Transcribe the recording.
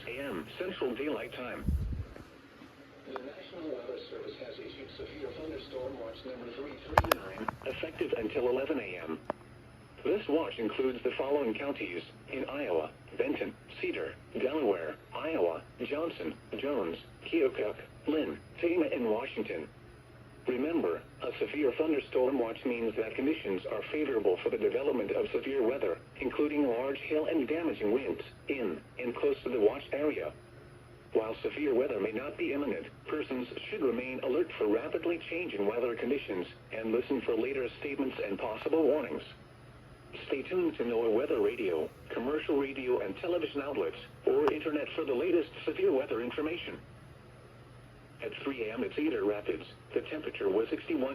a.m. Central Daylight Time. The National Weather Service has issued severe thunderstorm watch number 339, Effective until 11 a.m. This watch includes the following counties in Iowa: Benton, Cedar, Delaware, Iowa, Johnson, Jones, Keokuk, Lynn, Tama, and Washington. Remember, a severe thunderstorm watch means that conditions are favorable for the development of severe weather, including large hail and damaging winds, in and close to the watch area. While severe weather may not be imminent, persons should remain alert for rapidly changing weather conditions and listen for later statements and possible warnings. Stay tuned to NOAA weather radio, commercial radio and television outlets, or internet for the latest severe weather information. At 3 a.m. at Cedar Rapids, the temperature was 61